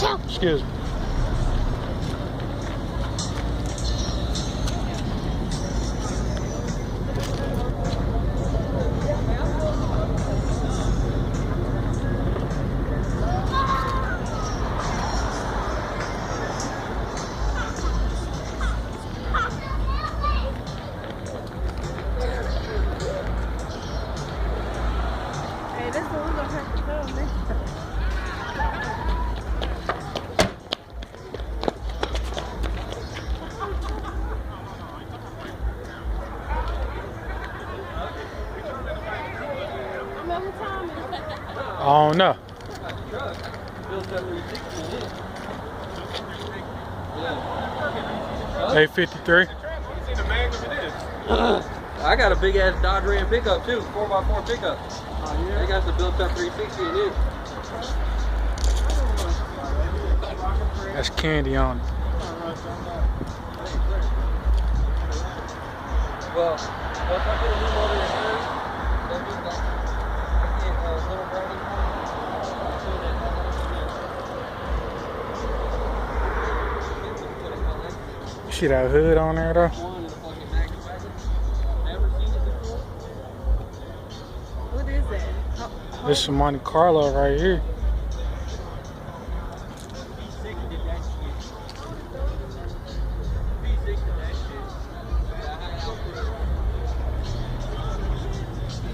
Excuse me. Hey, this one gonna have to film this. Remember Tommy? I don't know. A53. I got a big ass Dodge Ram pickup too, 4x4 pickup. Oh, yeah? They got the built up 360 in it. That's candy on it. Well, once I put a new motor in hers, that means that I get a little brownie. See that hood on there though? What is that? This is Monte Carlo right here.